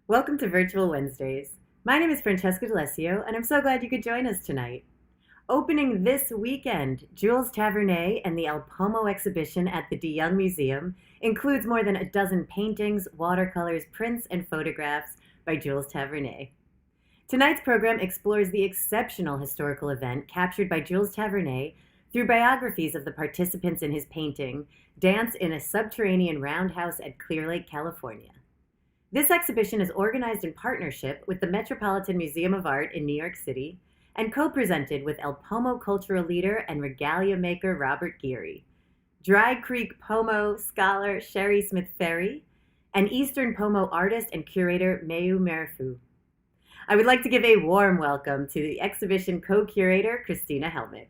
Welcome to Virtual Wednesdays. My name is Francesca D'Alessio, and I'm so glad you could join us tonight. Opening this weekend, Jules Tavernier and the El Pomo exhibition at the De Young Museum includes more than a dozen paintings, watercolors, prints, and photographs by Jules Tavernier. Tonight's program explores the exceptional historical event captured by Jules Tavernier through biographies of the participants in his painting, Dance in a Subterranean Roundhouse at Clear Lake, California. This exhibition is organized in partnership with the Metropolitan Museum of Art in New York City and co-presented with El Pomo cultural leader and regalia maker Robert Geary, Dry Creek Pomo scholar Sherry Smith-Ferry, and Eastern Pomo artist and curator Meu Merifu. I would like to give a warm welcome to the exhibition co-curator Christina Hellmick.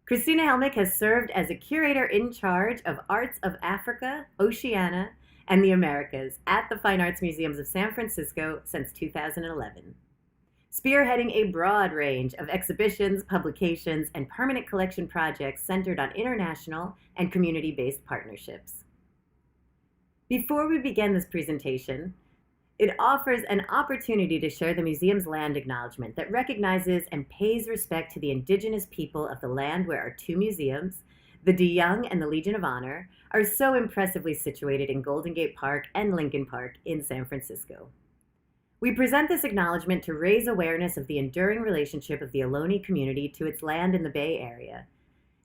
Christina Hellmick has served as a curator in charge of Arts of Africa, Oceania, and the Americas at the Fine Arts Museums of San Francisco since 2011. Spearheading a broad range of exhibitions, publications, and permanent collection projects centered on international and community-based partnerships. Before we begin this presentation, it offers an opportunity to share the museum's land acknowledgement that recognizes and pays respect to the indigenous people of the land where our two museums, the De Young and the Legion of Honor, are so impressively situated in Golden Gate Park and Lincoln Park in San Francisco. We present this acknowledgement to raise awareness of the enduring relationship of the Ohlone community to its land in the Bay Area,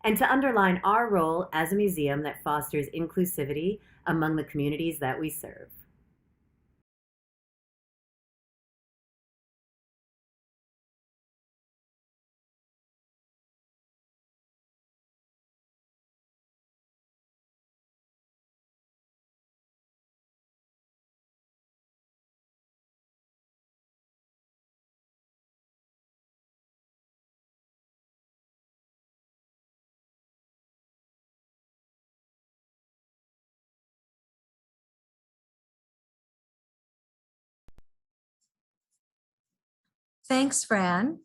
and to underline our role as a museum that fosters inclusivity among the communities that we serve. Thanks, Fran.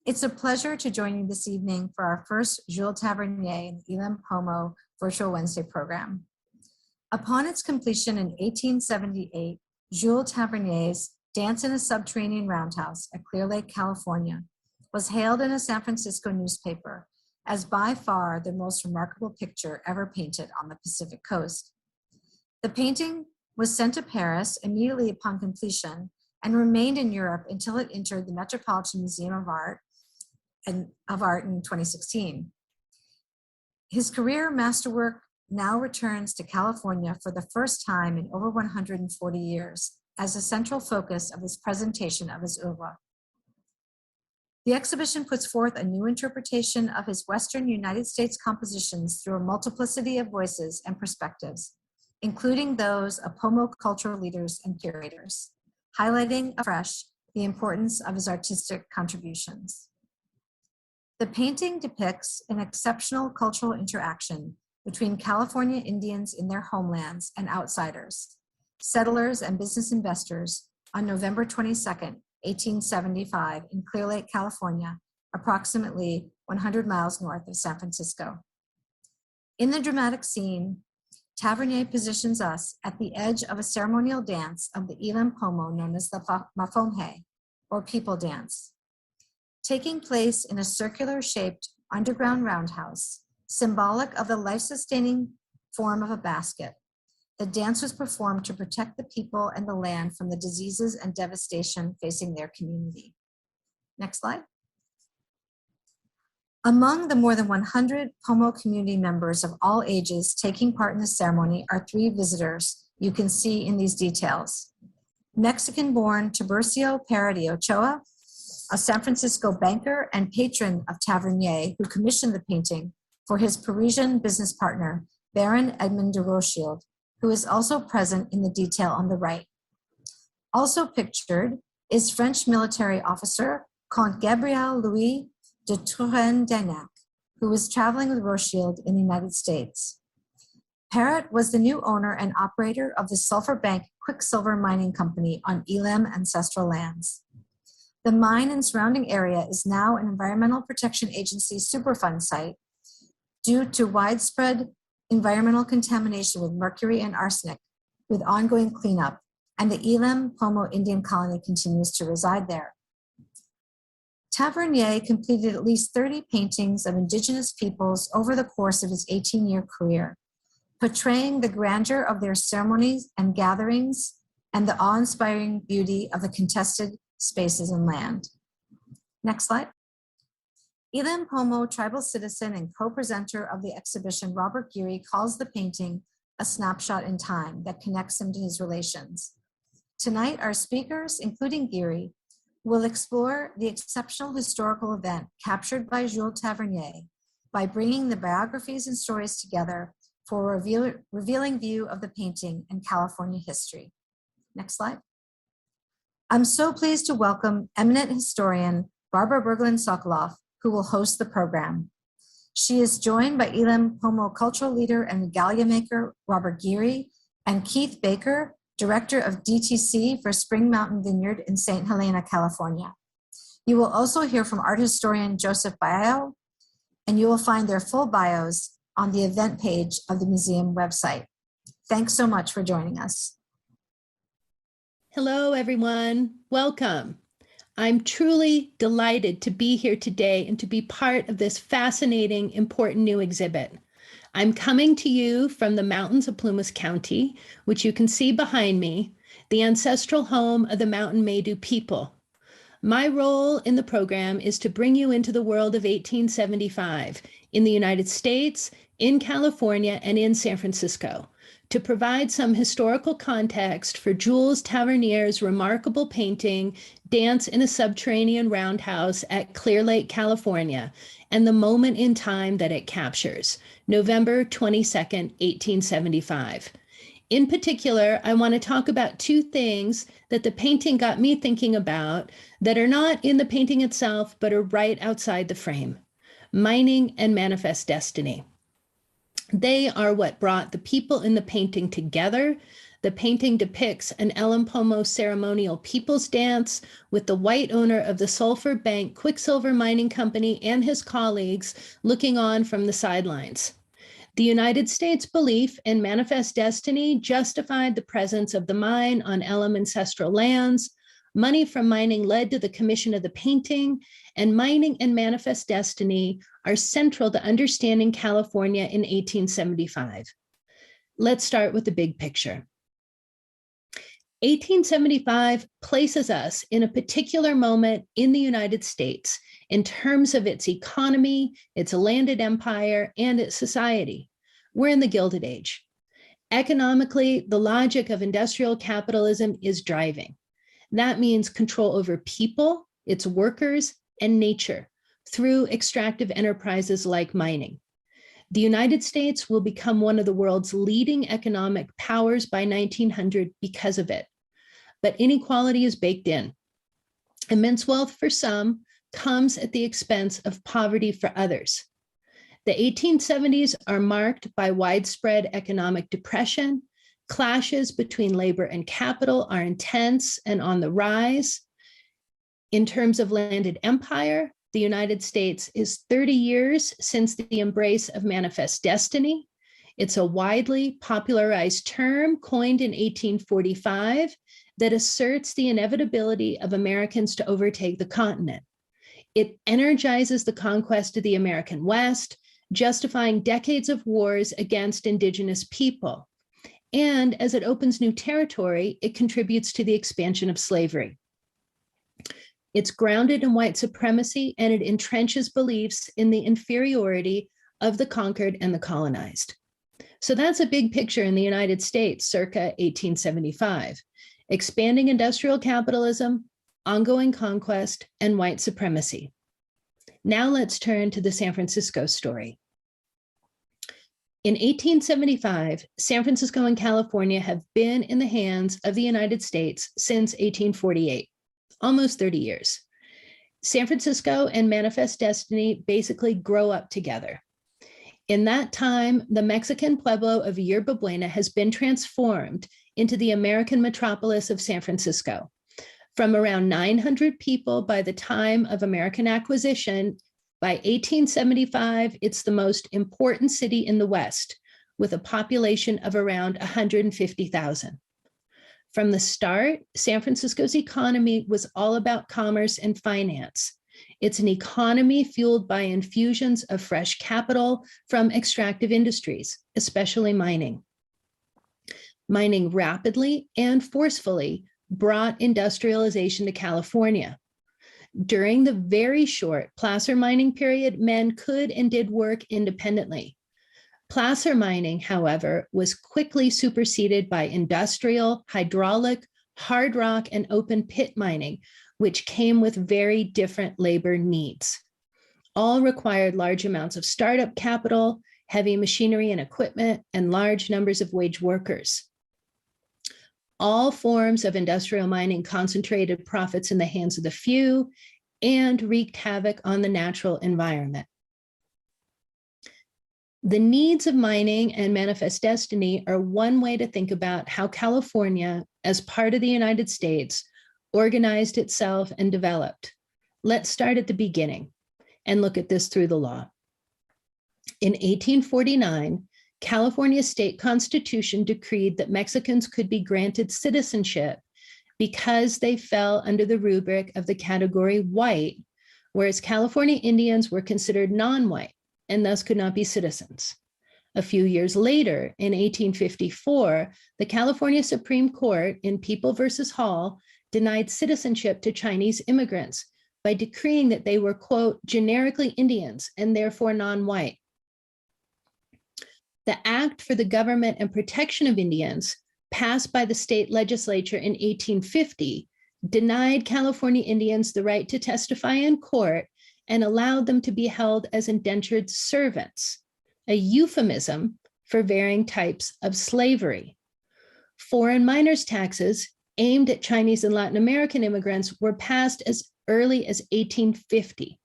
It's a pleasure to join you this evening for our first Jules Tavernier and Elem Pomo Virtual Wednesday program. Upon its completion in 1878, Jules Tavernier's Dance in a Subterranean Roundhouse at Clear Lake, California, was hailed in a San Francisco newspaper as by far the most remarkable picture ever painted on the Pacific coast. The painting was sent to Paris immediately upon completion and remained in Europe until it entered the Metropolitan Museum of Art in 2016. His career masterwork now returns to California for the first time in over 140 years as a central focus of his presentation of his oeuvre. The exhibition puts forth a new interpretation of his Western United States compositions through a multiplicity of voices and perspectives, including those of Pomo cultural leaders and curators, highlighting afresh the importance of his artistic contributions. The painting depicts an exceptional cultural interaction between California Indians in their homelands and outsiders, settlers and business investors on November 22nd, 1875 in Clear Lake, California, approximately 100 miles north of San Francisco. In the dramatic scene, Tavernier positions us at the edge of a ceremonial dance of the Elem Pomo known as the Mafonghe, or people dance. Taking place in a circular-shaped underground roundhouse, symbolic of the life-sustaining form of a basket, the dance was performed to protect the people and the land from the diseases and devastation facing their community. Next slide. Among the more than 100 Pomo community members of all ages taking part in the ceremony are three visitors you can see in these details. Mexican-born Tiburcio Parrott y Ochoa, a San Francisco banker and patron of Tavernier who commissioned the painting for his Parisian business partner, Baron Edmond de Rothschild, who is also present in the detail on the right. Also pictured is French military officer Comte Gabriel Louis de Turenne, who was traveling with Rothschild in the United States. Parrott was the new owner and operator of the Sulphur Bank Quicksilver mining company on Elem ancestral lands. The mine and surrounding area is now an Environmental Protection Agency Superfund site due to widespread environmental contamination with mercury and arsenic, with ongoing cleanup, and the Elem Pomo Indian colony continues to reside there. Tavernier completed at least 30 paintings of indigenous peoples over the course of his 18-year career, portraying the grandeur of their ceremonies and gatherings and the awe-inspiring beauty of the contested spaces and land. Next slide. Elem Pomo tribal citizen and co-presenter of the exhibition, Robert Geary, calls the painting a snapshot in time that connects him to his relations. Tonight, our speakers, including Geary, will explore the exceptional historical event captured by Jules Tavernier by bringing the biographies and stories together for a revealing view of the painting and California history. Next slide. I'm so pleased to welcome eminent historian Barbara Berglund-Sokoloff, who will host the program. She is joined by Elem Pomo cultural leader and regalia maker Robert Geary and Keith Baker, director of DTC for Spring Mountain Vineyard in St. Helena, California. You will also hear from art historian Joseph Baio, and you will find their full bios on the event page of the museum website. Thanks so much for joining us. Hello, everyone. Welcome. I'm truly delighted to be here today and to be part of this fascinating, important new exhibit. I'm coming to you from the mountains of Plumas County, which you can see behind me, the ancestral home of the Mountain Maidu people. My role in the program is to bring you into the world of 1875 in the United States, in California, and in San Francisco, to provide some historical context for Jules Tavernier's remarkable painting, Dance in a Subterranean Roundhouse at Clear Lake, California, and the moment in time that it captures, November 22nd, 1875. In particular, I want to talk about two things that the painting got me thinking about that are not in the painting itself, but are right outside the frame: mining and manifest destiny. They are what brought the people in the painting together. The painting depicts an Elem Pomo ceremonial people's dance with the white owner of the Sulphur Bank Quicksilver Mining Company and his colleagues looking on from the sidelines. The United States' belief in manifest destiny justified the presence of the mine on Elem ancestral lands. Money from mining led to the commission of the painting, and mining and manifest destiny are central to understanding California in 1875. Let's start with the big picture. 1875 places us in a particular moment in the United States in terms of its economy, its landed empire, and its society. We're in the Gilded Age. Economically, the logic of industrial capitalism is driving. That means control over people, its workers, and nature through extractive enterprises like mining. The United States will become one of the world's leading economic powers by 1900 because of it. But inequality is baked in. Immense wealth for some comes at the expense of poverty for others. The 1870s are marked by widespread economic depression. Clashes between labor and capital are intense and on the rise. In terms of landed empire, the United States is 30 years since the embrace of manifest destiny. It's a widely popularized term coined in 1845 that asserts the inevitability of Americans to overtake the continent. It energizes the conquest of the American West, justifying decades of wars against indigenous people. And as it opens new territory, it contributes to the expansion of slavery. It's grounded in white supremacy, and it entrenches beliefs in the inferiority of the conquered and the colonized. So that's a big picture in the United States circa 1875. Expanding industrial capitalism, ongoing conquest, and white supremacy. Now let's turn to the San Francisco story. In 1875, San Francisco and California have been in the hands of the United States since 1848, almost 30 years. San Francisco and manifest destiny basically grow up together. In that time, the Mexican pueblo of Yerba Buena has been transformed into the American metropolis of San Francisco. From around 900 people by the time of American acquisition, by 1875, it's the most important city in the West, with a population of around 150,000. From the start, San Francisco's economy was all about commerce and finance. It's an economy fueled by infusions of fresh capital from extractive industries, especially mining. Mining rapidly and forcefully brought industrialization to California. During the very short placer mining period, men could and did work independently. Placer mining, however, was quickly superseded by industrial, hydraulic, hard rock, and open pit mining, which came with very different labor needs. All required large amounts of startup capital, heavy machinery and equipment, and large numbers of wage workers. All forms of industrial mining concentrated profits in the hands of the few and wreaked havoc on the natural environment. The needs of mining and manifest destiny are one way to think about how California, as part of the United States, organized itself and developed. Let's start at the beginning and look at this through the law. In 1849, California's state constitution decreed that Mexicans could be granted citizenship because they fell under the rubric of the category white, whereas California Indians were considered non-white and thus could not be citizens. A few years later, in 1854, the California Supreme Court in People versus Hall denied citizenship to Chinese immigrants by decreeing that they were, quote, generically Indians and therefore non-white. The Act for the Government and Protection of Indians, passed by the state legislature in 1850, denied California Indians the right to testify in court and allowed them to be held as indentured servants, a euphemism for varying types of slavery. Foreign miners' taxes aimed at Chinese and Latin American immigrants were passed as early as 1850.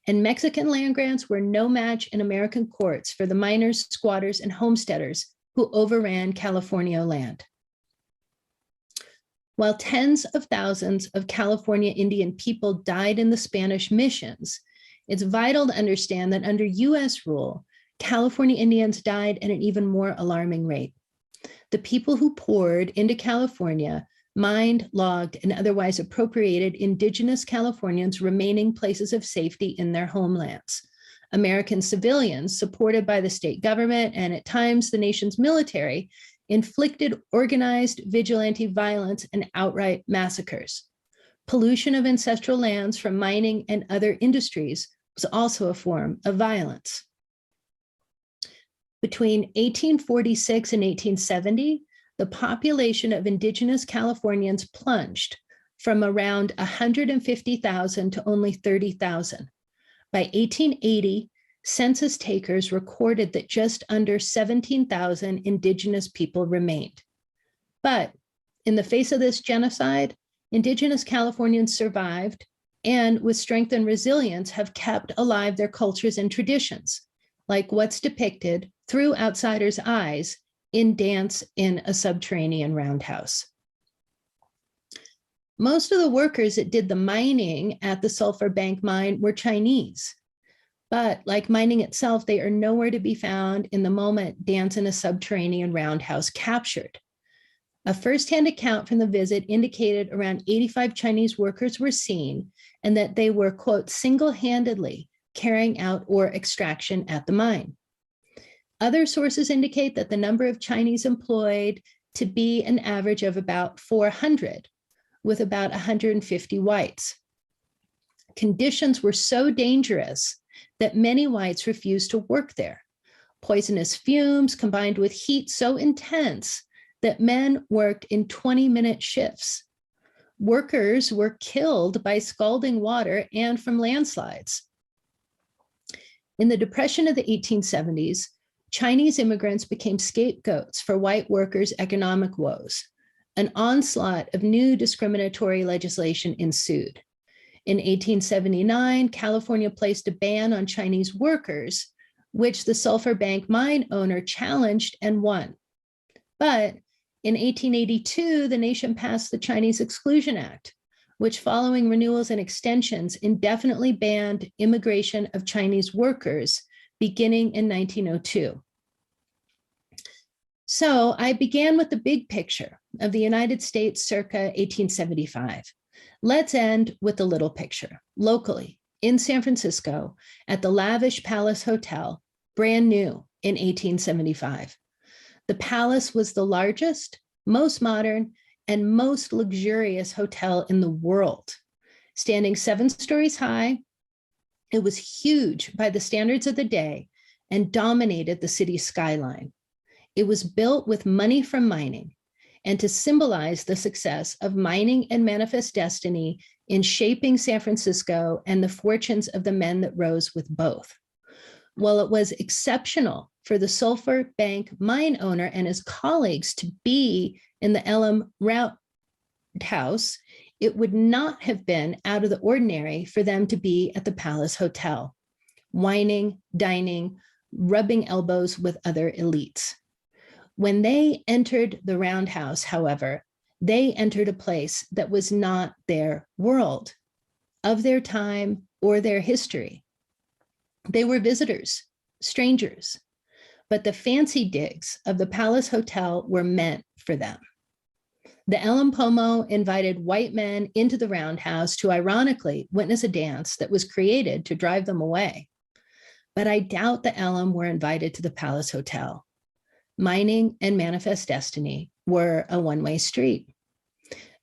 And Mexican land grants were no match in American courts for the miners, squatters, and homesteaders who overran California land. While tens of thousands of California Indian people died in the Spanish missions, it's vital to understand that under US rule, California Indians died at an even more alarming rate. The people who poured into California mined, logged, and otherwise appropriated indigenous Californians' remaining places of safety in their homelands. American civilians, supported by the state government and at times the nation's military, inflicted organized vigilante violence and outright massacres. Pollution of ancestral lands from mining and other industries was also a form of violence. Between 1846 and 1870, the population of indigenous Californians plunged from around 150,000 to only 30,000. By 1880, census takers recorded that just under 17,000 indigenous people remained. But in the face of this genocide, indigenous Californians survived and with strength and resilience have kept alive their cultures and traditions, like what's depicted through outsiders' eyes in Dance in a Subterranean Roundhouse. Most of the workers that did the mining at the Sulphur Bank mine were Chinese, but like mining itself, they are nowhere to be found in the moment Dance in a Subterranean Roundhouse captured. A firsthand account from the visit indicated around 85 Chinese workers were seen and that they were, quote, single-handedly carrying out ore extraction at the mine. Other sources indicate that the number of Chinese employed to be an average of about 400, with about 150 whites. Conditions were so dangerous that many whites refused to work there. Poisonous fumes combined with heat so intense that men worked in 20-minute shifts. Workers were killed by scalding water and from landslides. In the Depression of the 1870s, Chinese immigrants became scapegoats for white workers' economic woes. An onslaught of new discriminatory legislation ensued. In 1879, California placed a ban on Chinese workers, which the Sulphur Bank mine owner challenged and won. But in 1882, the nation passed the Chinese Exclusion Act, which, following renewals and extensions, indefinitely banned immigration of Chinese workers beginning in 1902. So I began with the big picture of the United States circa 1875. Let's end with the little picture, locally in San Francisco at the lavish Palace Hotel, brand new in 1875. The Palace was the largest, most modern, and most luxurious hotel in the world. Standing 7 stories high, it was huge by the standards of the day and dominated the city's skyline. It was built with money from mining, and to symbolize the success of mining and manifest destiny in shaping San Francisco and the fortunes of the men that rose with both. While it was exceptional for the Sulphur Bank mine owner and his colleagues to be in the Elem Roundhouse, it would not have been out of the ordinary for them to be at the Palace Hotel, wining, dining, rubbing elbows with other elites. When they entered the Roundhouse, however, they entered a place that was not their world, of their time or their history. They were visitors, strangers, but the fancy digs of the Palace Hotel were meant for them. The Elem Pomo invited white men into the Roundhouse to ironically witness a dance that was created to drive them away. But I doubt the Elem were invited to the Palace Hotel. Mining and manifest destiny were a one-way street.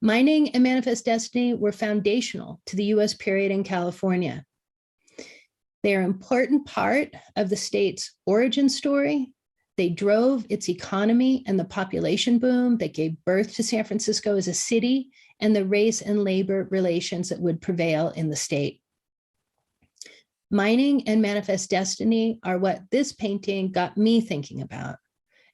Mining and manifest destiny were foundational to the US period in California. They are an important part of the state's origin story. They drove its economy and the population boom that gave birth to San Francisco as a city and the race and labor relations that would prevail in the state. Mining and manifest destiny are what this painting got me thinking about.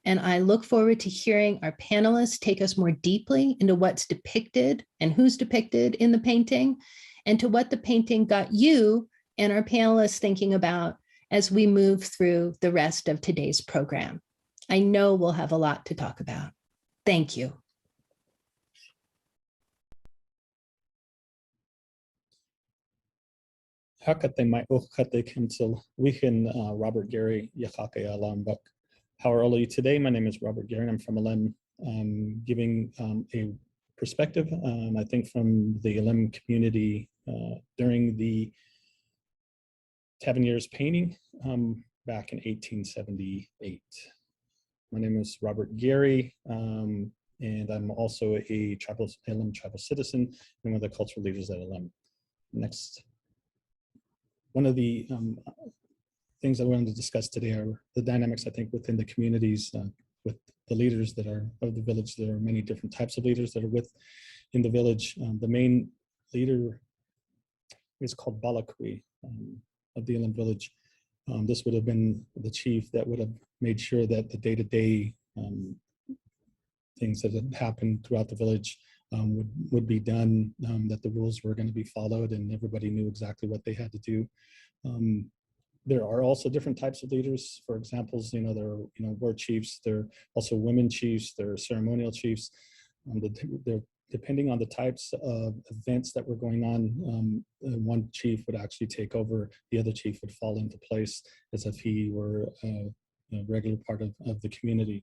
And I look forward to hearing our panelists take us more deeply into what's depicted and who's depicted in the painting, and to what the painting got you and our panelists thinking about as we move through the rest of today's program. I know we'll have a lot to talk about. Thank you. Hakate mai okate kimsil weekend Robert Gary Yakake Alambuk. How are all of you today? My name is Robert Gary. I'm from Elem, giving a perspective, I think, from the Elem community during the Tavernier's painting back in 1878. My name is Robert Gary, and I'm also a Elem tribal citizen and one of the cultural leaders at Elem. Next. One of the things I wanted to discuss today are the dynamics, I think, within the communities with the leaders that are of the village. There are many different types of leaders that are in the village. The main leader is called Balakwi of the Elem village. This would have been the chief that would have made sure that the day-to-day things that had happened throughout the village would be done, that the rules were going to be followed, and everybody knew exactly what they had to do. There are also different types of leaders. For examples, there are war chiefs. There are also women chiefs. There are ceremonial chiefs. They're depending on the types of events that were going on. One chief would actually take over. The other chief would fall into place as if he were a regular part of the community.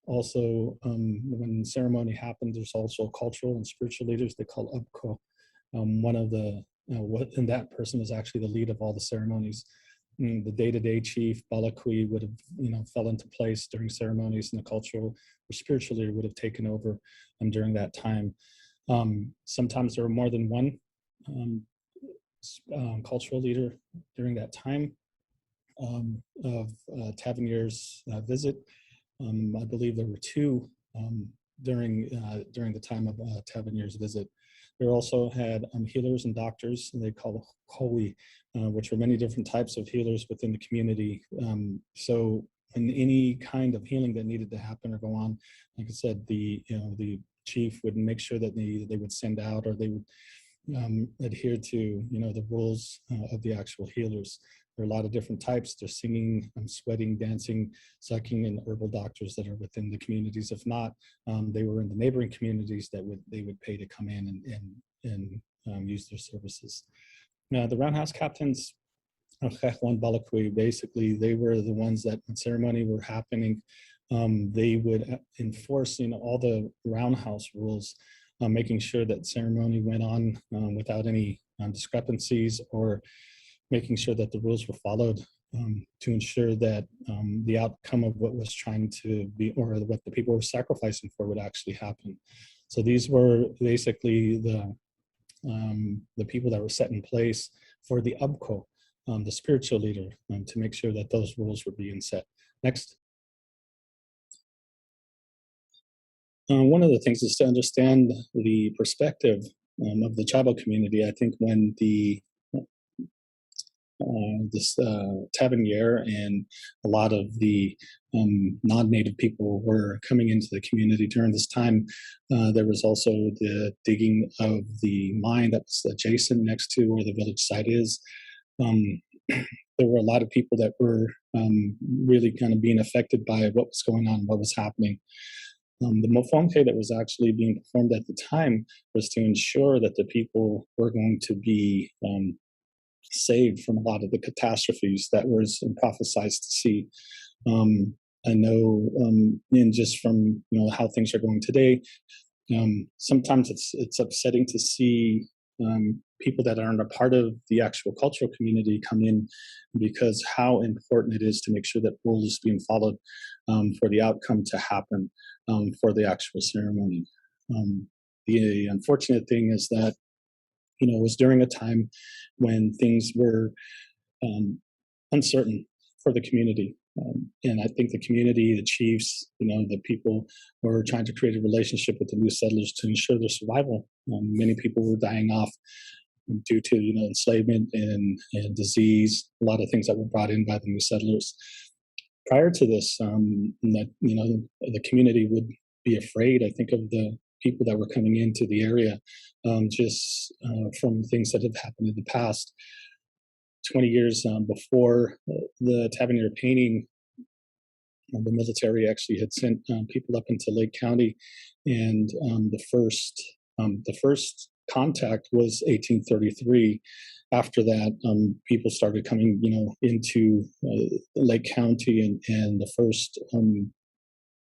Also, when ceremony happens, there's also cultural and spiritual leaders they call Upko. One of the, and that person is actually the lead of all the ceremonies. The day-to-day chief, Balakwi, would have, fell into place during ceremonies, and the cultural or spiritual leader would have taken over during that time. Sometimes there were more than one cultural leader during that time of Tavernier's visit. I believe there were 2 during the time of Tavernier's visit. They also had healers and doctors, and they call Howi, which were many different types of healers within the community. So in any kind of healing that needed to happen or go on, like I said, the chief would make sure that they would send out, or they would adhere to the rules of the actual healers. There are a lot of different types. There's singing, sweating, dancing, sucking, and herbal doctors that are within the communities. If not, they were in the neighboring communities that they would pay to come in and use their services. Now, the roundhouse captains, basically, they were the ones that when ceremony were happening, they would enforce, all the roundhouse rules, making sure that ceremony went on without any discrepancies, or making sure that the rules were followed, to ensure that the outcome of what was trying to be, or what the people were sacrificing for, would actually happen. So these were basically the people that were set in place for the abko, the spiritual leader, to make sure that those rules were being set. Next. One of the things is to understand the perspective of the tribal community. I think when this Tavernier and a lot of the non-native people were coming into the community during this time, there was also the digging of the mine that was adjacent next to where the village site is. There were a lot of people that were really kind of being affected by what was going on, what was happening. The mofomke that was actually being performed at the time was to ensure that the people were going to be saved from a lot of the catastrophes that was prophesized to see. I know, and just from how things are going today, sometimes it's upsetting to see people that aren't a part of the actual cultural community come in, because how important it is to make sure that rules is being followed for the outcome to happen for the actual ceremony. The unfortunate thing is that it was during a time when things were uncertain for the community. And I think the community, the chiefs, the people were trying to create a relationship with the new settlers to ensure their survival. Many people were dying off due to enslavement and disease, a lot of things that were brought in by the new settlers. Prior to this, that the community would be afraid, I think, of the people that were coming into the area, just from things that have happened in the past. 20 years before the Tavernier painting, the military actually had sent people up into Lake County, and the first contact was 1833. After that, people started coming, into Lake County, and the first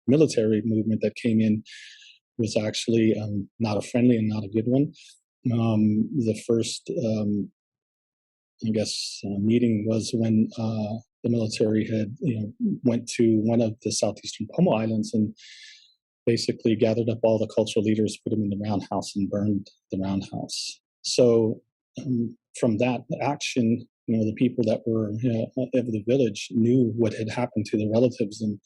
military movement that came in was actually not a friendly and not a good one. The first, meeting was when the military had, went to one of the southeastern Pomo Islands and basically gathered up all the cultural leaders, put them in the roundhouse, and burned the roundhouse. So from that action, the people that were of the village knew what had happened to their relatives, and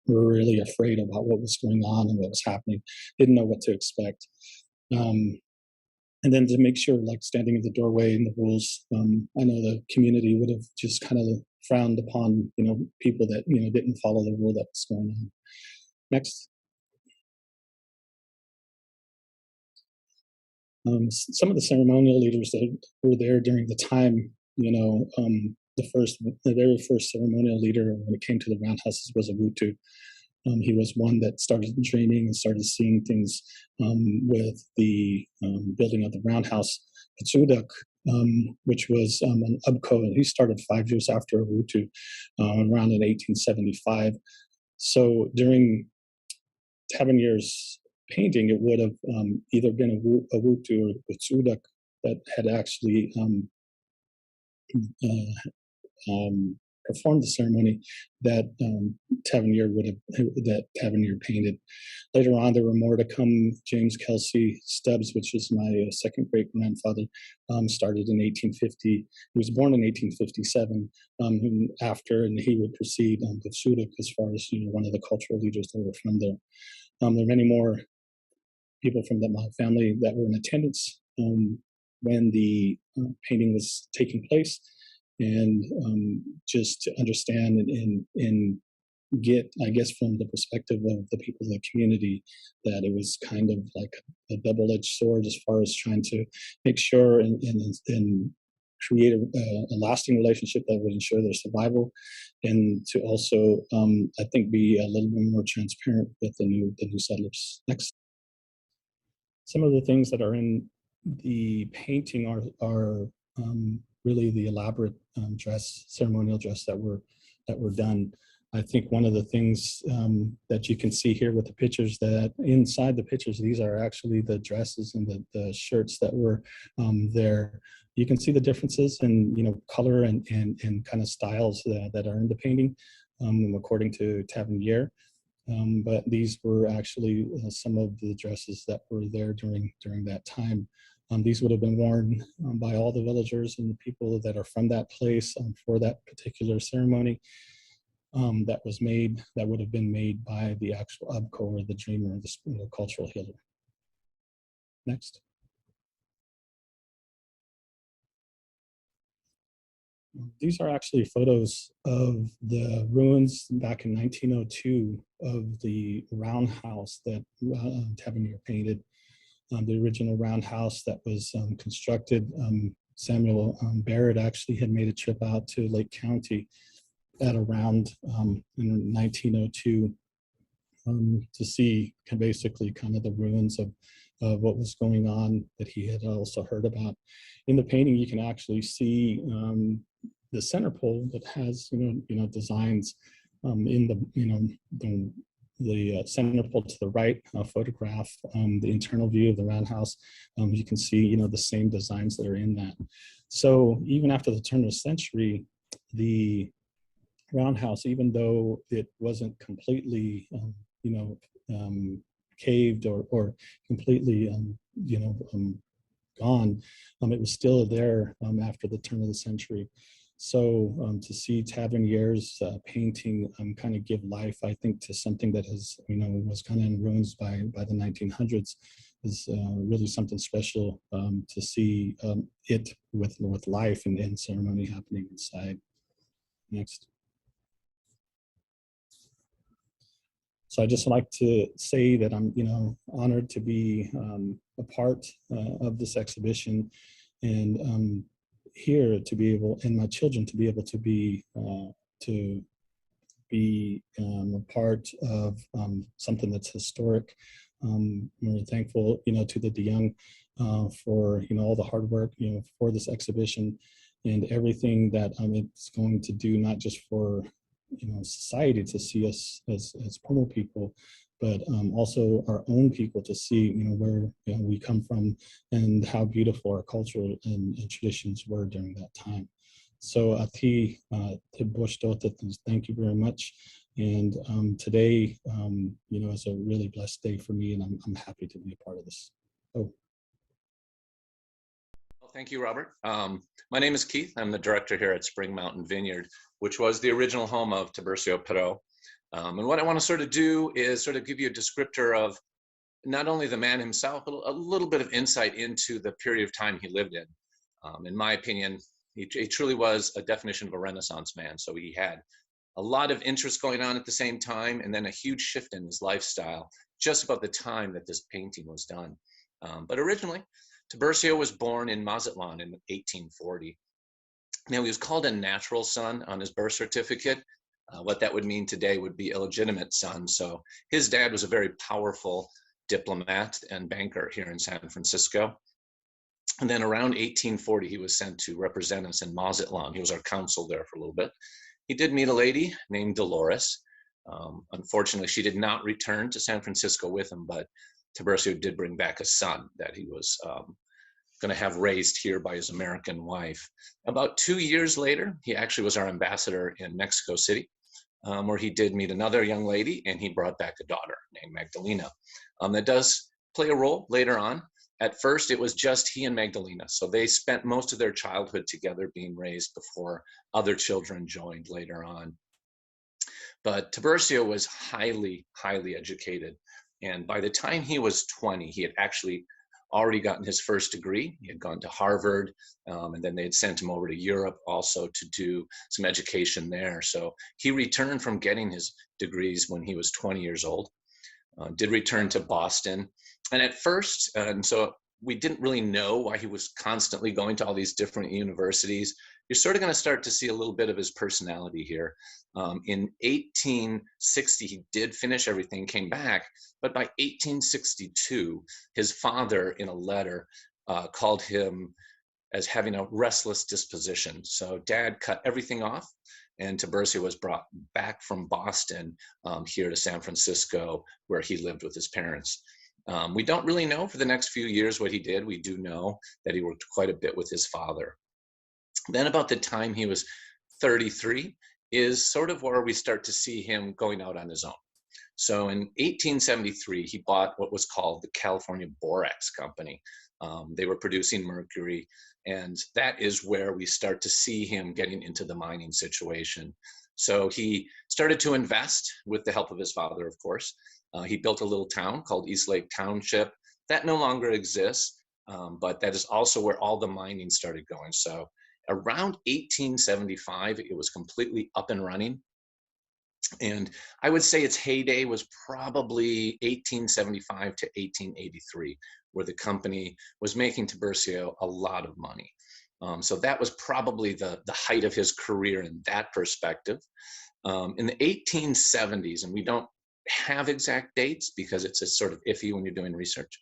were really afraid about what was going on and what was happening. Didn't know what to expect. And then to make sure, like standing in the doorway and the rules, I know the community would have just kind of frowned upon, people that, didn't follow the rule that was going on. Next. Some of the ceremonial leaders that were there during the time, the very first ceremonial leader when it came to the roundhouses was a Wutu. He was one that started dreaming and started seeing things with the building of the roundhouse, Patsudak, which was an Ubko, and he started 5 years after Wutu, around in 1875. So during Tavernier's painting, it would have either been a Wutu or a Patsudak that had actually performed the ceremony that Tavernier Tavernier painted. Later on, there were more to come. James Kelsey Stubbs, which is my second great grandfather, started in 1850. He was born in 1857. And he would proceed with Sudak as far as one of the cultural leaders that were from there. There are many more people from my family that were in attendance when the painting was taking place. And just to understand and get, I guess, from the perspective of the people of the community, that it was kind of like a double-edged sword as far as trying to make sure and create a lasting relationship that would ensure their survival, and to also, I think, be a little bit more transparent with the new settlers. Next. Some of the things that are in the painting are really the elaborate ceremonial dress that were done. I think one of the things that you can see here with the pictures, that inside the pictures, these are actually the dresses and the shirts that were there. You can see the differences in, you know, color and kind of styles that are in the painting, according to Tavernier. But these were actually some of the dresses that were there during that time. These would have been worn by all the villagers and the people that are from that place for that particular ceremony. That would have been made by the actual Abko, or the dreamer, the cultural healer. Next. These are actually photos of the ruins back in 1902 of the roundhouse that Tavernier painted. The original roundhouse that was constructed. Samuel Barrett actually had made a trip out to Lake County at around in 1902 to see basically kind of the ruins of what was going on that he had also heard about. In the painting, you can actually see the center pole that has designs in the center pole to the right photograph, the internal view of the roundhouse. You can see the same designs that are in that. So even after the turn of the century, the roundhouse, even though it wasn't completely caved or completely gone, it was still there after the turn of the century. So to see Tavernier's painting kind of give life, I think, to something that has was kind of in ruins by the 1900s is really something special to see it with life and ceremony happening inside. Next. So I just like to say that I'm, honored to be a part of this exhibition, and here to be able, and my children to be able to be a part of something that's historic. We're thankful, to the De Young for all the hard work, for this exhibition and everything that it's going to do, not just for society to see us as Pomo people, but also our own people to see where we come from and how beautiful our culture and traditions were during that time. So Tiburcio, thank you very much. And today, is a really blessed day for me, and I'm happy to be a part of this. Oh. Thank you, Robert. My name is Keith. I'm the director here at Spring Mountain Vineyard, which was the original home of Tiburcio Parrott. And what I want to sort of do is sort of give you a descriptor of not only the man himself, but a little bit of insight into the period of time he lived in. In my opinion, he truly was a definition of a Renaissance man. So he had a lot of interest going on at the same time, and then a huge shift in his lifestyle just about the time that this painting was done. But originally, Tiburcio was born in Mazatlan in 1840. Now, he was called a natural son on his birth certificate. What that would mean today would be illegitimate son. So his dad was a very powerful diplomat and banker here in San Francisco. And then around 1840, he was sent to represent us in Mazatlan. He was our consul there for a little bit. He did meet a lady named Dolores. Unfortunately, she did not return to San Francisco with him, but Tiburcio did bring back a son that he was going to have raised here by his American wife. About 2 years later, he actually was our ambassador in Mexico City, where he did meet another young lady, and he brought back a daughter named Magdalena. That does play a role later on. At first, it was just he and Magdalena. So they spent most of their childhood together being raised before other children joined later on. But Tiburcio was highly, highly educated. And by the time he was 20, he had actually already gotten his first degree. He had gone to Harvard, and then they had sent him over to Europe also to do some education there. So he returned from getting his degrees when he was 20 years old, did return to Boston. And at first, and so we didn't really know why he was constantly going to all these different universities. You're sort of going to start to see a little bit of his personality here. In 1860, he did finish everything, came back, but by 1862, his father, in a letter, called him as having a restless disposition. So Dad cut everything off and Tiburcio was brought back from Boston here to San Francisco, where he lived with his parents. We don't really know for the next few years what he did. We do know that he worked quite a bit with his father. Then about the time he was 33 is sort of where we start to see him going out on his own. So in 1873, he bought what was called the California Borax Company. They were producing mercury, and that is where we start to see him getting into the mining situation. So he started to invest with the help of his father, of course. He built a little town called East Lake Township. That no longer exists, but that is also where all the mining started going. So around 1875, it was completely up and running. And I would say its heyday was probably 1875 to 1883, where the company was making Tiburcio a lot of money. So that was probably the height of his career in that perspective. In the 1870s, and we don't have exact dates because it's a sort of iffy when you're doing research,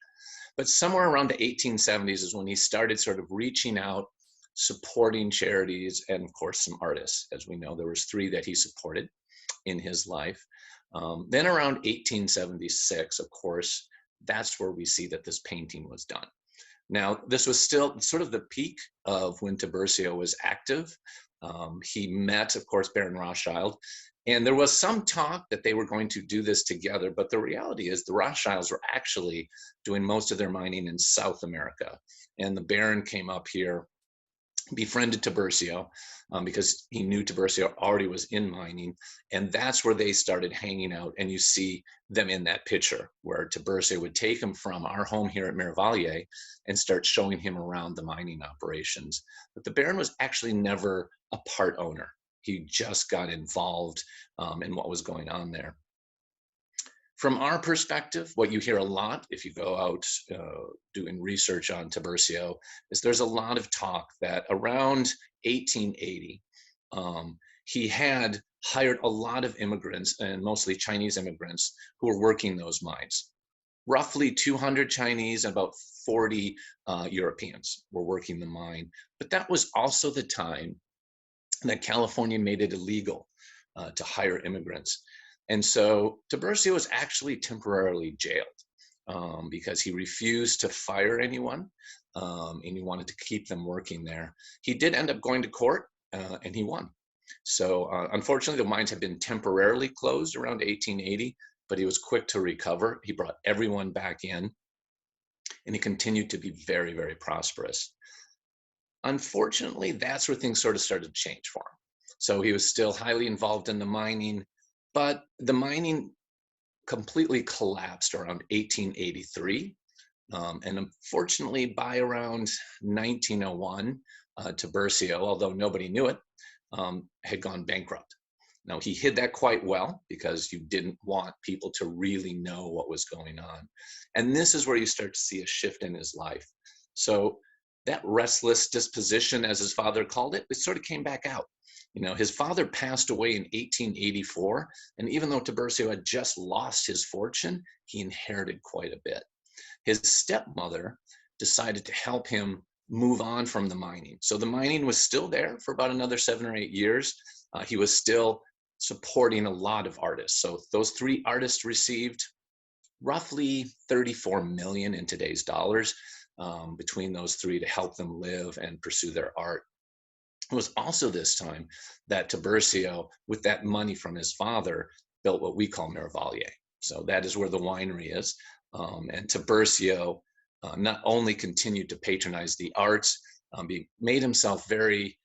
but somewhere around the 1870s is when he started sort of reaching out, supporting charities, and of course some artists. As we know, there was 3 that he supported in his life. Then around 1876, of course, that's where we see that this painting was done. Now, this was still sort of the peak of when Tiburcio was active. He met, of course, Baron Rothschild, and there was some talk that they were going to do this together, but the reality is the Rothschilds were actually doing most of their mining in South America, and the Baron came up here, befriended Tiburcio because he knew Tiburcio already was in mining, and that's where they started hanging out. And you see them in that picture where Tiburcio would take him from our home here at Miravalle and start showing him around the mining operations. But the Baron was actually never a part owner. He just got involved in what was going on there. From our perspective, what you hear a lot if you go out doing research on Tiburcio is there's a lot of talk that around 1880, he had hired a lot of immigrants, and mostly Chinese immigrants, who were working those mines. Roughly 200 Chinese and about 40 Europeans were working the mine. But that was also the time that California made it illegal to hire immigrants. And so Tiburcio was actually temporarily jailed because he refused to fire anyone and he wanted to keep them working there. He did end up going to court and he won. So unfortunately, the mines had been temporarily closed around 1880, but he was quick to recover. He brought everyone back in and he continued to be very, very prosperous. Unfortunately, that's where things sort of started to change for him. So he was still highly involved in the mining, but the mining completely collapsed around 1883. And unfortunately, by around 1901, Tiburcio, although nobody knew it, had gone bankrupt. Now, he hid that quite well because you didn't want people to really know what was going on. And this is where you start to see a shift in his life. So that restless disposition, as his father called it, it sort of came back out. You know, his father passed away in 1884, and even though Tiburcio had just lost his fortune, he inherited quite a bit. His stepmother decided to help him move on from the mining. So the mining was still there for about another 7 or 8 years. He was still supporting a lot of artists. So those 3 artists received roughly 34 million in today's dollars between those 3 to help them live and pursue their art. It was also this time that Tiburcio, with that money from his father, built what we call Miravalle. So that is where the winery is. And Tiburcio not only continued to patronize the arts, he made himself very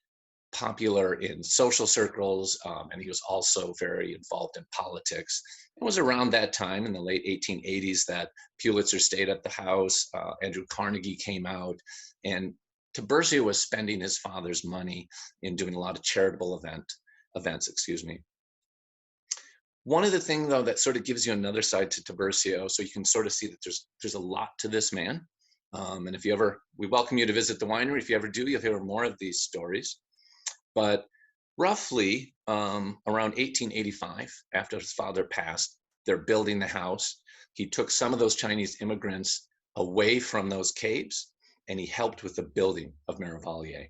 popular in social circles, and he was also very involved in politics. It was around that time in the late 1880s that Pulitzer stayed at the house, Andrew Carnegie came out, and Tiburcio was spending his father's money in doing a lot of charitable events. One of the things, though, that sort of gives you another side to Tiburcio, so you can sort of see that there's a lot to this man. And if you ever, we welcome you to visit the winery. If you ever do, you'll hear more of these stories. But roughly around 1885, after his father passed, they're building the house. He took some of those Chinese immigrants away from those caves, and he helped with the building of Miravalle.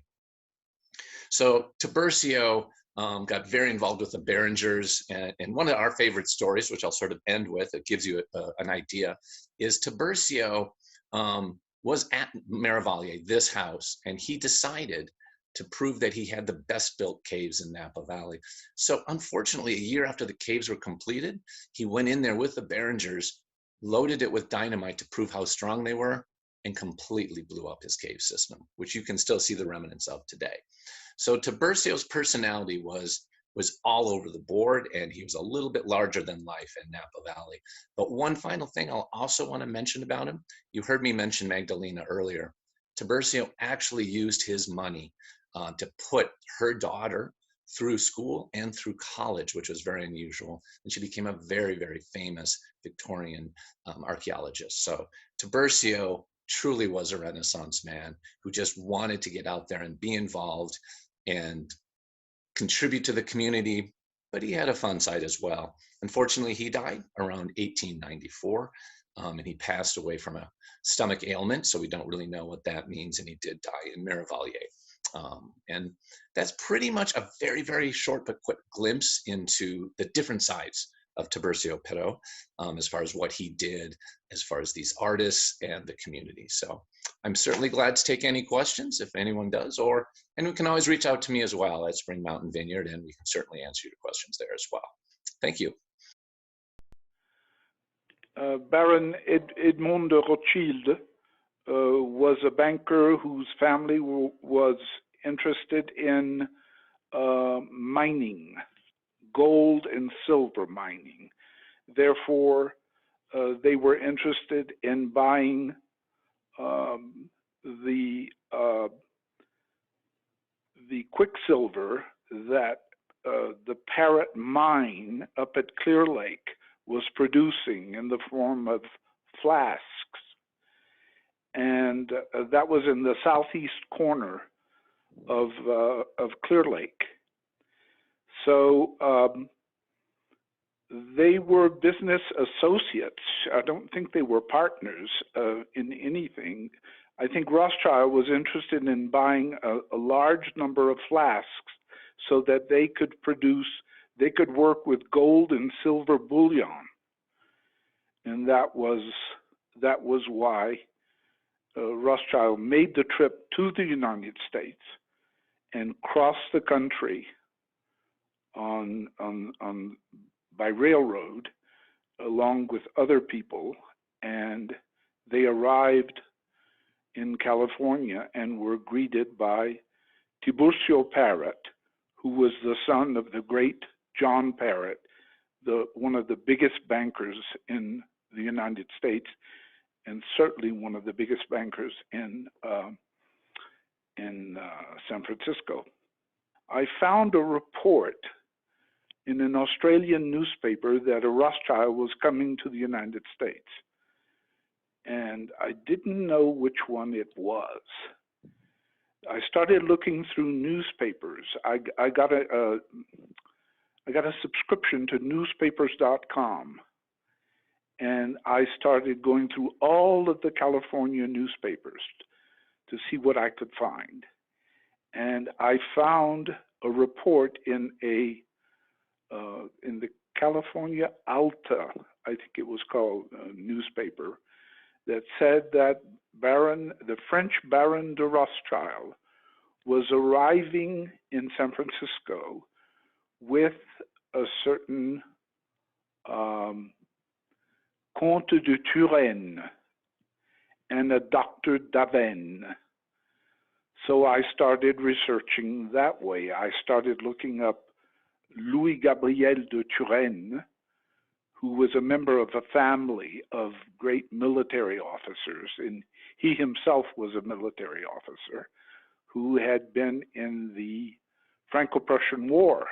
So Tiburcio got very involved with the Berengers. And one of our favorite stories, which I'll sort of end with, it gives you an idea, is Tiburcio was at Merivalier, this house, and he decided to prove that he had the best built caves in Napa Valley. So unfortunately, a year after the caves were completed, he went in there with the Berengers, loaded it with dynamite to prove how strong they were, and completely blew up his cave system, which you can still see the remnants of today. So Tiburcio's personality was all over the board, and he was a little bit larger than life in Napa Valley. But one final thing I'll also want to mention about him, you heard me mention Magdalena earlier. Tiburcio actually used his money to put her daughter through school and through college, which was very unusual. And she became a very, very famous Victorian archaeologist. So Tiburcio truly was a Renaissance man who just wanted to get out there and be involved and contribute to the community, but he had a fun side as well. Unfortunately, he died around 1894, and he passed away from a stomach ailment, so we don't really know what that means, and he did die in Merivalier. And that's pretty much a very, very short but quick glimpse into the different sides of Tiburcio Parrott, as far as what he did, as far as these artists and the community. So I'm certainly glad to take any questions if anyone does, and you can always reach out to me as well at Spring Mountain Vineyard, and we can certainly answer your questions there as well. Thank you. Baron Edmond de Rothschild was a banker whose family was interested in mining, gold and silver mining. Therefore, they were interested in buying the quicksilver that the Parrott mine up at Clear Lake was producing in the form of flasks. And that was in the southeast corner of Clear Lake. So they were business associates. I don't think they were partners in anything. I think Rothschild was interested in buying a large number of flasks so that they could work with gold and silver bullion. And that was why Rothschild made the trip to the United States and crossed the country by railroad along with other people, and they arrived in California and were greeted by Tiburcio Parrott, who was the son of the great John Parrott, one of the biggest bankers in the United States, and certainly one of the biggest bankers in San Francisco. I found a report in an Australian newspaper that a Rothschild was coming to the United States, and I didn't know which one it was. I started looking through newspapers. I got a subscription to newspapers.com, and I started going through all of the California newspapers to see what I could find. And I found a report in the California Alta, I think it was called, newspaper, that said that the French Baron de Rothschild was arriving in San Francisco with a certain Comte de Turenne and a Dr. Daven. So I started researching that way. I started looking up Louis Gabriel de Turenne, who was a member of a family of great military officers, and he himself was a military officer who had been in the Franco-Prussian War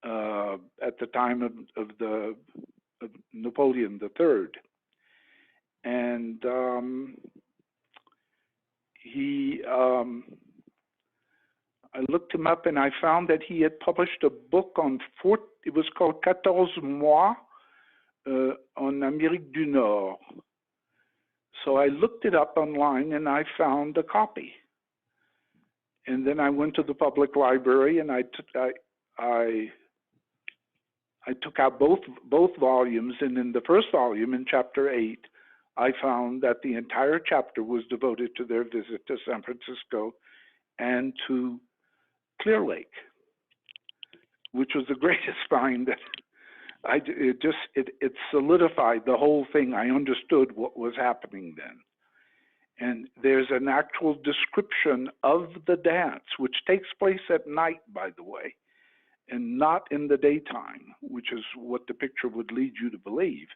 at the time of Napoleon III. And I looked him up and I found that he had published a book it was called 14 mois en Amérique du Nord. So I looked it up online and I found a copy. And then I went to the public library and I took out both volumes, and in the first volume, in chapter 8, I found that the entire chapter was devoted to their visit to San Francisco and to Clear Lake, which was the greatest find. It solidified the whole thing. I understood what was happening then. And there's an actual description of the dance, which takes place at night, by the way, and not in the daytime, which is what the picture would lead you to believe.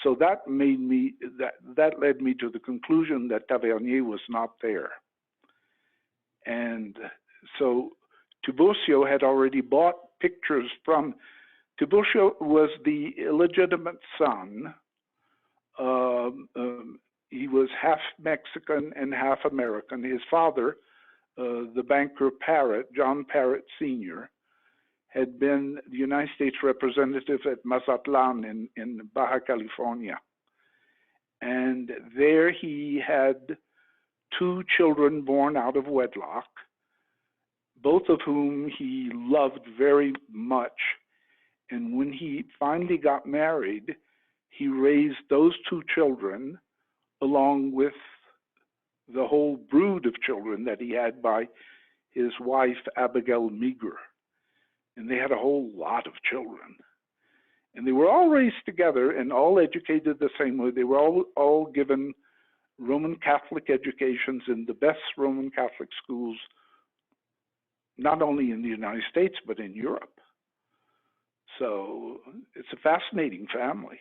So that led me to the conclusion that Tavernier was not there. And so Tiburcio had already bought pictures from, Tiburcio was the illegitimate son. He was half Mexican and half American. His father, the banker Parrott, John Parrott Sr., had been the United States representative at Mazatlan in Baja California. And there he had 2 children born out of wedlock, both of whom he loved very much. And when he finally got married, he raised those 2 children along with the whole brood of children that he had by his wife, Abigail Meager. And they had a whole lot of children. And they were all raised together and all educated the same way. They were all given Roman Catholic educations in the best Roman Catholic schools, not only in the United States, but in Europe. So it's a fascinating family.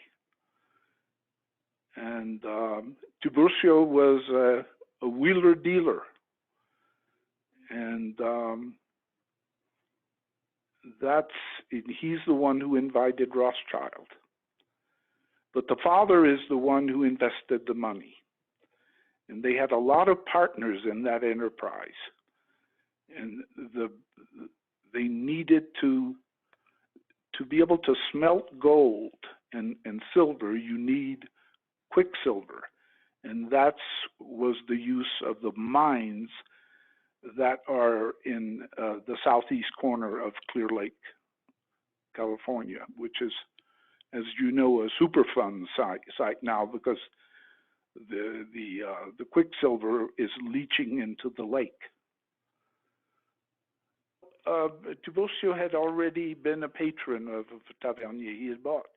And Tiburcio was a wheeler dealer. And he's the one who invited Rothschild. But the father is the one who invested the money. And they had a lot of partners in that enterprise. And they needed to be able to smelt gold and silver, you need Quicksilver. And that was the use of the mines that are in the southeast corner of Clear Lake, California, which is, as you know, a Superfund site now because the Quicksilver is leaching into the lake. Tiburcio had already been a patron of Tavernier. He had bought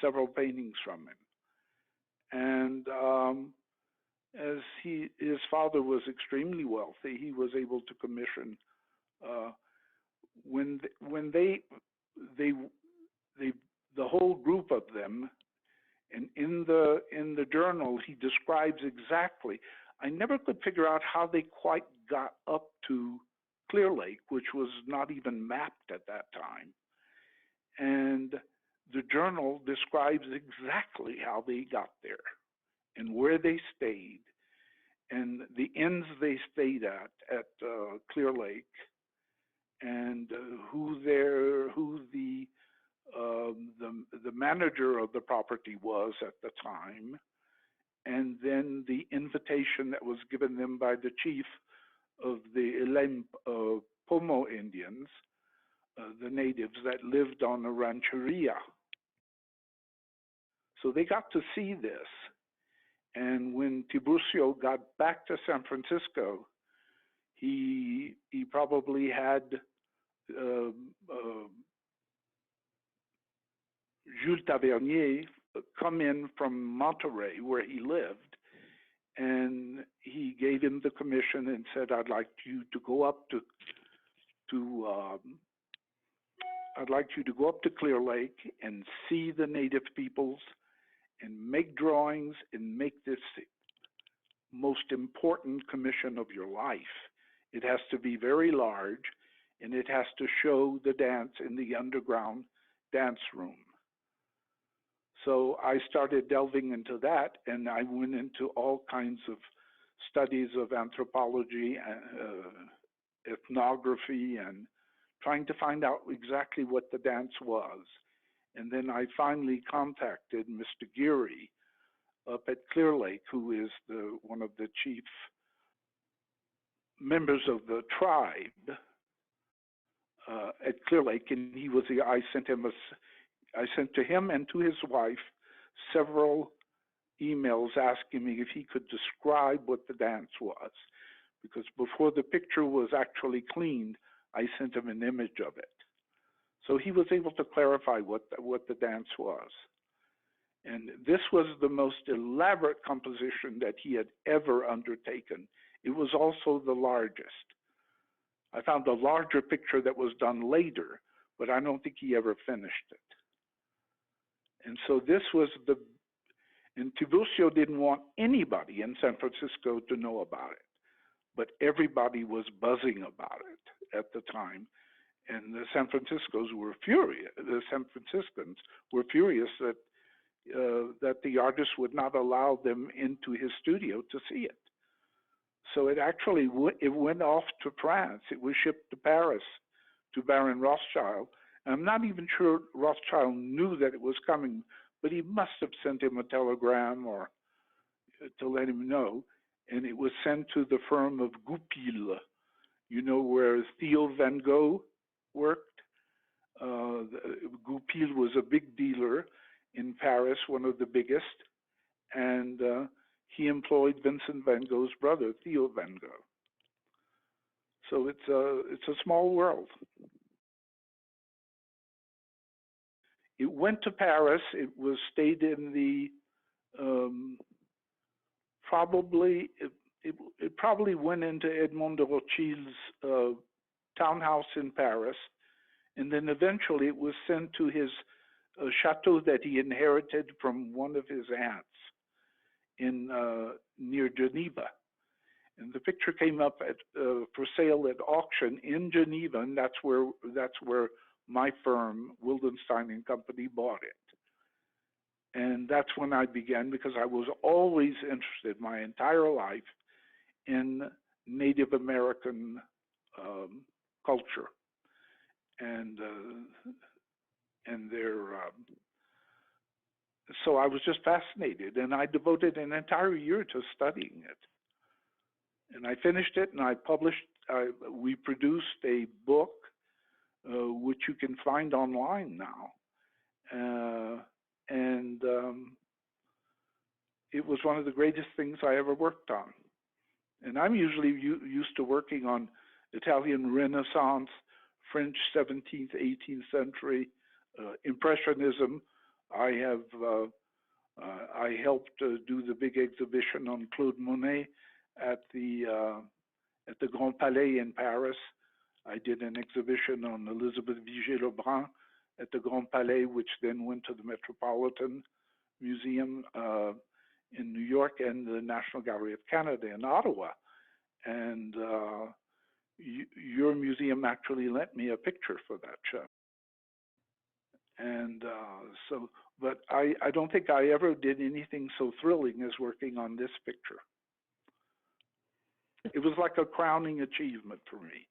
several paintings from him. And as his father was extremely wealthy, he was able to commission. When the whole group of them, and in the journal he describes exactly. I never could figure out how they quite got up to Clear Lake, which was not even mapped at that time. And the journal describes exactly how they got there and where they stayed and the inns they stayed at Clear Lake, and who the manager of the property was at the time, and then the invitation that was given them by the chief of the Elem Pomo Indians, the natives that lived on a rancheria. So they got to see this. And when Tiburcio got back to San Francisco, he probably had Jules Tavernier come in from Monterey, where he lived, and he gave him the commission and said, "I'd like you to go up to Clear Lake and see the native peoples and make drawings and make this most important commission of your life. It has to be very large, and it has to show the dance in the underground dance room." So I started delving into that, and I went into all kinds of studies of anthropology, ethnography, and trying to find out exactly what the dance was. And then I finally contacted Mr. Geary up at Clear Lake, who is one of the chief members of the tribe at Clear Lake, and he was the, I sent to him and to his wife several emails asking me if he could describe what the dance was, because before the picture was actually cleaned, I sent him an image of it. So he was able to clarify what the dance was. And this was the most elaborate composition that he had ever undertaken. It was also the largest. I found a larger picture that was done later, but I don't think he ever finished it. And so this was and Tiburcio didn't want anybody in San Francisco to know about it, but everybody was buzzing about it at the time. And the San Franciscans were furious that that the artist would not allow them into his studio to see it. So it actually went off to France. It was shipped to Paris to Baron Rothschild. And I'm not even sure Rothschild knew that it was coming, but he must have sent him a telegram or to let him know. And it was sent to the firm of Goupil, you know, where Theo Van Gogh worked. Goupil was a big dealer in Paris, one of the biggest, and he employed Vincent van Gogh's brother, Theo Van Gogh. So it's a small world. It went to Paris. It was stayed in the it probably went into Edmond de Rothschild's townhouse in Paris, and then eventually it was sent to his chateau that he inherited from one of his aunts in near Geneva. And the picture came up for sale at auction in Geneva, and that's where my firm, Wildenstein and Company, bought it. And that's when I began, because I was always interested my entire life in Native American culture and their. So I was just fascinated, and I devoted an entire year to studying it. And I finished it, and I published. We produced a book, which you can find online now, and it was one of the greatest things I ever worked on. And I'm usually used to working on Italian Renaissance, French 17th, 18th century, Impressionism. I helped do the big exhibition on Claude Monet at the Grand Palais in Paris. I did an exhibition on Elizabeth Vigée-Lebrun at the Grand Palais, which then went to the Metropolitan Museum in New York and the National Gallery of Canada in Ottawa. And your museum actually lent me a picture for that show. And but I don't think I ever did anything so thrilling as working on this picture. It was like a crowning achievement for me.